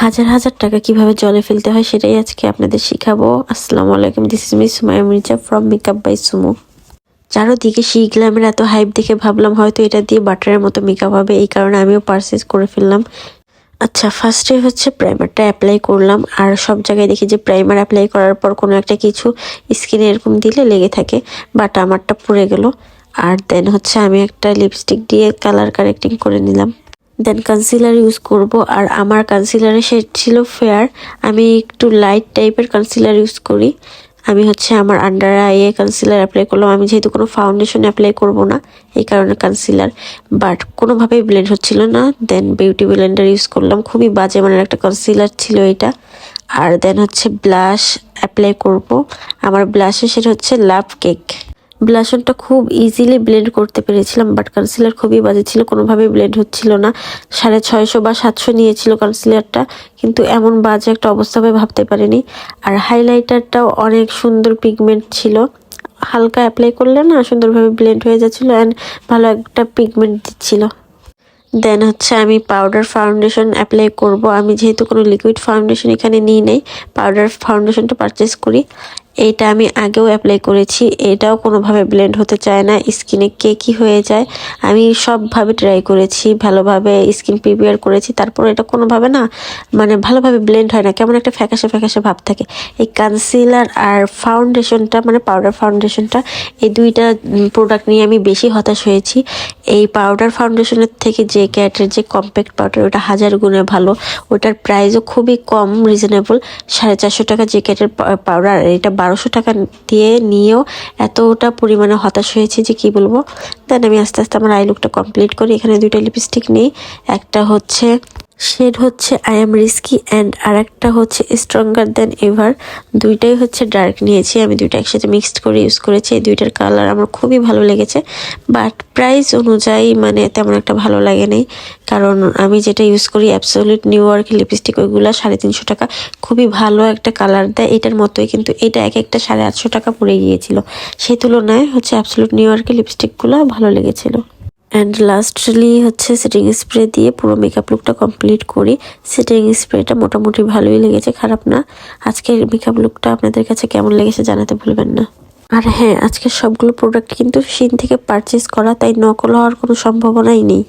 হাজার হাজার টাকা কিভাবে জলে ফেলতে হয় সেটাই আজকে আপনাদের শিখাবো। আসসালামু আলাইকুম, this is me Sumaiya Mirza from makeup by Sumo. চারোদিকে সেই গ্ল্যামের এত হাইপ দেখে ভাবলাম হয়তো এটা দিয়ে বাটারের মতো মেকআপ হবে, এই কারণে আমিও পারচেজ করে ফেললাম। আচ্ছা, ফার্স্টে হচ্ছে প্রাইমারটা অ্যাপ্লাই করলাম। আর সব জায়গায় দেখি যে প্রাইমার অ্যাপ্লাই করার পর কোনো একটা কিছু স্কিনে এরকম দিলে লেগে থাকে, বাট আমারটা পুড়ে গেল। আর দেন হচ্ছে আমি একটা লিপস্টিক দিয়ে কালার কারেক্টিং করে নিলাম। দেন কনসিলার ইউজ করব। আর আমার কনসিলারের শেড ছিল ফেয়ার, আমি একটু লাইট টাইপের কনসিলার ইউজ করি। আমি হচ্ছে আমার আন্ডার আইয়ে কনসিলার অ্যাপ্লাই করলাম। আমি যেহেতু কোনো ফাউন্ডেশন অ্যাপ্লাই করব না, এই কারণে কনসিলার, বাট কোনোভাবেই ব্লেন্ড হচ্ছিল না। দেন বিউটি ব্লেন্ডার ইউজ করলাম, খুবই বাজে মানের একটা কনসিলার ছিল এটা। আর দেন হচ্ছে ব্লাশ অ্যাপ্লাই করব। আমার ব্লাশের শেড হচ্ছে লাভ কেক। ব্লাশনটা খুব ইজিলি ব্লেন্ড করতে পেরেছিলাম, বাট কনসিলার খুবই বাজে ছিল, কোনোভাবেই ব্লেন্ড হচ্ছিল না। 650 বা 700 নিয়েছিল কনসিলারটা, কিন্তু এমন বাজে একটা অবস্থা হবে ভাবতে পারিনি। আর হাইলাইটারটাও অনেক সুন্দর পিগমেন্ট ছিল, হালকা অ্যাপ্লাই করলে না সুন্দরভাবে ব্লেন্ড হয়ে যাচ্ছিলো অ্যান্ড ভালো একটা পিগমেন্ট দিচ্ছিল। দেন হচ্ছে আমি পাউডার ফাউন্ডেশন অ্যাপ্লাই করব। আমি যেহেতু কোনো লিকুইড ফাউন্ডেশন এখানে নিই নাই, পাউডার ফাউন্ডেশনটা পারচেস করি। এইটা আমি আগেও অ্যাপ্লাই করেছি, এটাও কোনোভাবে ব্লেন্ড হতে চায় না, স্কিনে কেকি হয়ে যায়। আমি সবভাবে ট্রাই করেছি, ভালোভাবে স্কিন প্রিপেয়ার করেছি, তারপর এটা কোনোভাবে না মানে ভালোভাবে ব্লেন্ড হয় না, কেমন একটা ফ্যাকাশে ফ্যাকাশে ভাব থাকে। এই কনসিলার আর ফাউন্ডেশনটা মানে পাউডার ফাউন্ডেশনটা, এই দুইটা প্রোডাক্ট নিয়ে আমি বেশি হতাশ হয়েছি। এই পাউডার ফাউন্ডেশনের থেকে যে ক্যাটের যে কম্প্যাক্ট পাউডার, ওটা 1000 গুণে ভালো, ওটার প্রাইসও খুবই কম, রিজনেবল। 450 টাকা যে ক্যাটের পাউডার, এটা 1200 টাকা দিয়ে নিয়েও এতটা পরিমাণে হতাশ হয়েছে যে কি বলবো। দেন আমি আস্তে আস্তে আমার আই লুকটা কমপ্লিট করি। এখানে দুইটা লিপস্টিক নিই, একটা হচ্ছে শেড হচ্ছে আই এম রিস্কি অ্যান্ড আর একটা হচ্ছে স্ট্রঙ্গার দেন এভার। দুইটাই হচ্ছে ডার্ক নিয়েছি, আমি দুইটা একসাথে মিক্সড করে ইউজ করেছি। এই দুইটার কালার আমার খুবই ভালো লেগেছে, বাট প্রাইস অনুযায়ী মানে তেমন একটা ভালো লাগে নাই, কারণ আমি যেটা ইউজ করি অ্যাবসলিউট নিউ ইয়র্কের লিপস্টিক, ওইগুলো 350 টাকা, খুবই ভালো একটা কালার দেয় এটার মতোই, কিন্তু এটা এক একটা 850 টাকা পড়ে গিয়েছিল। সেই তুলনায় হচ্ছে অ্যাবসলিউট নিউ ইয়র্কের লিপস্টিকগুলো ভালো লেগেছিল। অ্যান্ড লাস্টলি হচ্ছে সেটিং স্প্রে দিয়ে পুরো মেকআপ লুকটা কমপ্লিট করি। সেটিং স্প্রেটা মোটামুটি ভালোই লেগেছে, খারাপ না। আজকের মেকআপ লুকটা আপনাদের কাছে কেমন লেগেছে জানাতে ভুলবেন না। আর হ্যাঁ, আজকের সবগুলো প্রোডাক্ট কিন্তু শিন থেকে পারচেস করা, তাই নকল হওয়ার কোনো সম্ভাবনাই নেই।